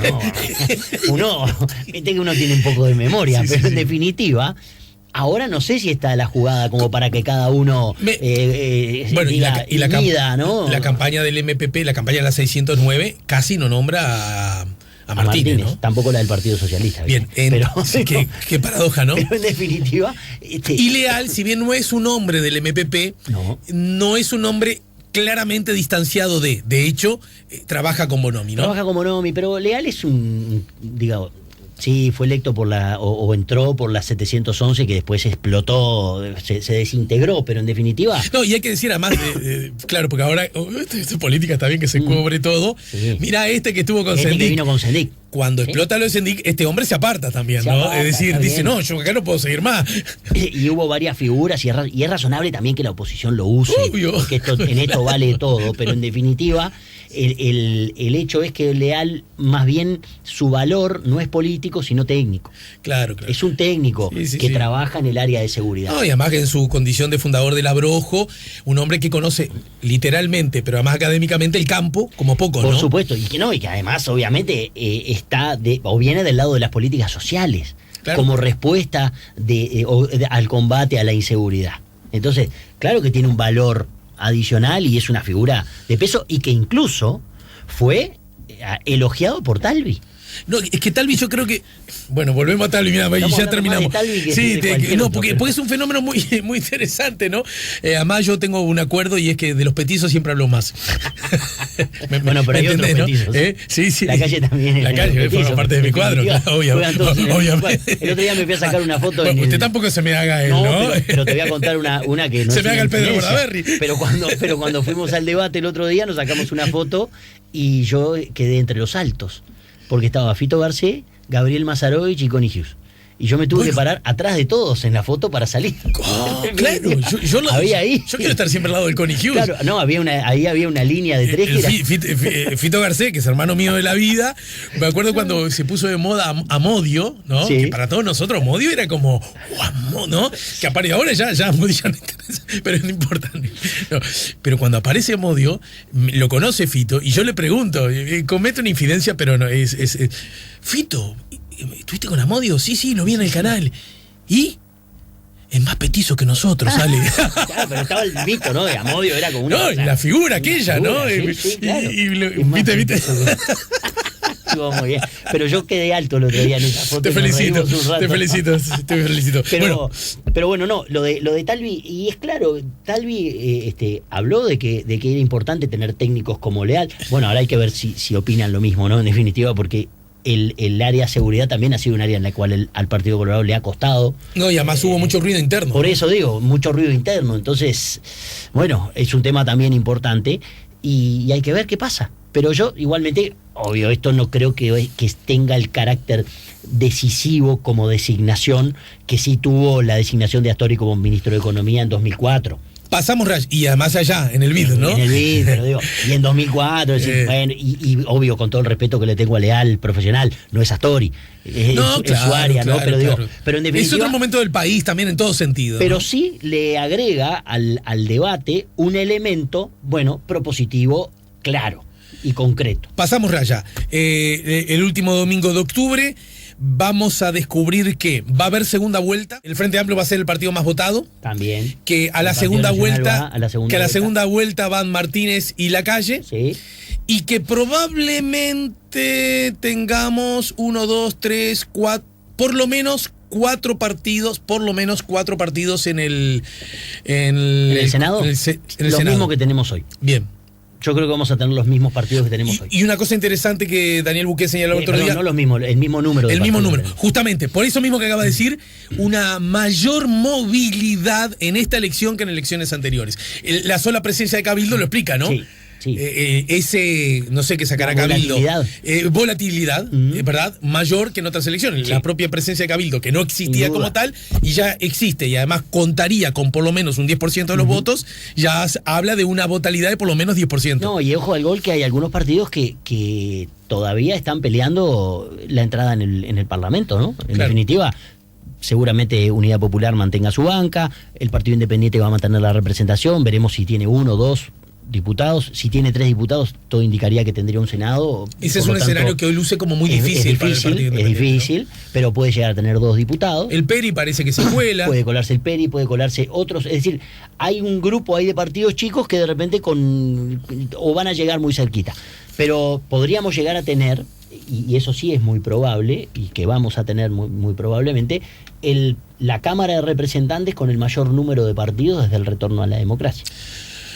¿no? Viste que uno tiene un poco de memoria, Sí, pero sí, en sí. definitiva, ahora no sé si está la jugada como para que cada uno Bueno, diga, mida, ¿no? la campaña del MPP, la campaña de la 609, casi no nombra a Martínez, ¿no? Tampoco la del Partido Socialista. Bien, pero, qué paradoja, ¿no? pero en definitiva... Y Leal, si bien no es un hombre del MPP, no es un hombre claramente distanciado de hecho, trabaja con Bonomi, ¿no? Trabaja como Bonomi, pero Leal es digamos, sí, fue electo por o entró por la 711 que después explotó, se desintegró, pero en definitiva... No, y hay que decir además, claro, porque ahora esta política está bien que se cobre todo. Sí. Mira que estuvo con que Sendik. vino con Sendik. Cuando explota lo de Sendik, este hombre se aparta también, Se ¿no? aparta, Es decir, está dice, bien. no, yo acá no puedo seguir más. Y hubo varias figuras y es razonable también que la oposición lo use, Obvio. porque en esto vale todo, pero en definitiva el hecho es que Leal, más bien su valor no es político sino técnico. Claro. Es un técnico que trabaja en el área de seguridad. No, y además que en su condición de fundador del Abrojo, un hombre que conoce literalmente, pero además académicamente, el campo como poco, ¿no? Por supuesto, y que además obviamente viene del lado de las políticas sociales, Claro. como respuesta al combate a la inseguridad. Entonces, claro que tiene un valor adicional y es una figura de peso y que incluso fue elogiado por Talvi. No, es que Talvi yo creo que... Bueno, volvemos a Talvi, mira, y ya terminamos. Sí, porque es un fenómeno muy, muy interesante, ¿no? Además yo tengo un acuerdo y es que de los petizos siempre hablo más. Bueno, pero hay otros petizos. Sí. La calle también. La calle forma parte de mi cuadro, claro, obviamente. El otro día me fui a sacar una foto. Bueno, usted tampoco se me haga él, ¿no? Pero te voy a contar una que no se es me haga el Pedro incidencia. Bordaberry. Pero cuando fuimos al debate el otro día nos sacamos una foto y yo quedé entre los altos. Porque estaba Fito Garcés, Gabriel Mazarovich y Connie Hughes. Y yo me tuve que parar atrás de todos en la foto para salir. Claro, yo quiero estar siempre al lado del Connie Hughes. Claro, no, ahí había una línea de tres que era... Fito Garcés, que es hermano mío de la vida, me acuerdo cuando se puso de moda Amodio, ¿no? Sí. Que para todos nosotros Amodio era como, ¿no? Que aparece ahora ya Amodio ya no interesa, pero no importa. No. Pero cuando aparece Amodio, lo conoce Fito, y yo le pregunto, comete una infidencia, pero no, es Fito, ¿estuviste con Amodio? Sí, lo vi en el canal. ¿Y? Es más petizo que nosotros, sale. Claro, pero estaba el mito, ¿no? De Amodio era como una... No, la figura aquella, ¿no? Sí, claro. ¿Viste? Estuvo muy bien. Pero yo quedé alto el otro día en esa foto. Te felicito. Pero bueno, no, lo de Talvi, y es claro, Talvi habló de que era importante tener técnicos como Leal. Bueno, ahora hay que ver si opinan lo mismo, ¿no? En definitiva, porque el área de seguridad también ha sido un área en la cual al Partido Colorado le ha costado. No, y además hubo mucho ruido interno. Por eso digo, mucho ruido interno. Entonces, bueno, es un tema también importante y hay que ver qué pasa. Pero yo, igualmente, obvio, esto no creo que tenga el carácter decisivo como designación que sí tuvo la designación de Astori como ministro de Economía en 2004. Pasamos y además allá, en el BID, ¿no? En el BID, pero digo, y en 2004, bueno, y obvio, con todo el respeto que le tengo a Leal, profesional, no es Astori, es su área, ¿no? Pero digo, pero en definitiva... Es otro momento del país también en todo sentido. Pero ¿no? sí le agrega al debate un elemento, bueno, propositivo, claro y concreto. Pasamos raya. El último domingo de octubre vamos a descubrir que va a haber segunda vuelta. El Frente Amplio va a ser el partido más votado. También. Que a la segunda vuelta van Martínez y Lacalle. Sí. Y que probablemente tengamos 1, 2, 3, 4, por lo menos cuatro partidos en el Senado. En el lo Senado. mismo que tenemos hoy. Bien. Yo creo que vamos a tener los mismos partidos que tenemos hoy. Y una cosa interesante que Daniel Buqué señaló el otro día. No los mismos, el mismo número. El mismo número. Justamente, por eso mismo que acaba de decir, una mayor movilidad en esta elección que en elecciones anteriores. La sola presencia de Cabildo lo explica, ¿no? Sí. Sí. Ese, no sé qué sacará La Cabildo. volatilidad. ¿Verdad? Mayor que en otras elecciones. Sí. La propia presencia de Cabildo, que no existía Sin duda. como tal, y ya existe, y además contaría con por lo menos un 10% de los votos, ya habla de una volatilidad de por lo menos 10%. No, y ojo al gol que hay algunos partidos que todavía están peleando la entrada en el Parlamento, ¿no? En definitiva, seguramente Unidad Popular mantenga su banca, el Partido Independiente va a mantener la representación, veremos si tiene 1 o 2 diputados. Si tiene 3 diputados, todo indicaría que tendría un Senado. Ese es un escenario que hoy luce como muy difícil para el Partido Independiente. Es difícil, ¿no? Pero puede llegar a tener 2 diputados. El Peri parece que se cuela. Puede colarse el Peri, puede colarse otros. Es decir, hay un grupo ahí de partidos chicos que de repente o van a llegar muy cerquita. Pero podríamos llegar a tener, y eso sí es muy probable, y que vamos a tener muy, muy probablemente, la Cámara de Representantes con el mayor número de partidos desde el retorno a la democracia.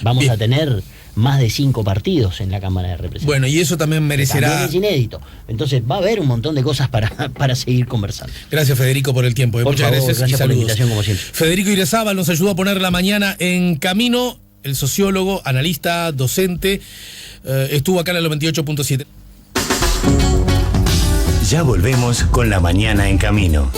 Vamos Bien. a tener más de 5 partidos en la Cámara de Representantes. Bueno, y eso también merecerá... También es inédito. Entonces va a haber un montón de cosas para seguir conversando. Gracias, Federico, por el tiempo. Por Muchas favor, gracias y por la saludos. invitación, como siempre. Federico Irezábal nos ayudó a poner la mañana en camino. El sociólogo, analista, docente, estuvo acá en el 98.7. Ya volvemos con La Mañana en Camino.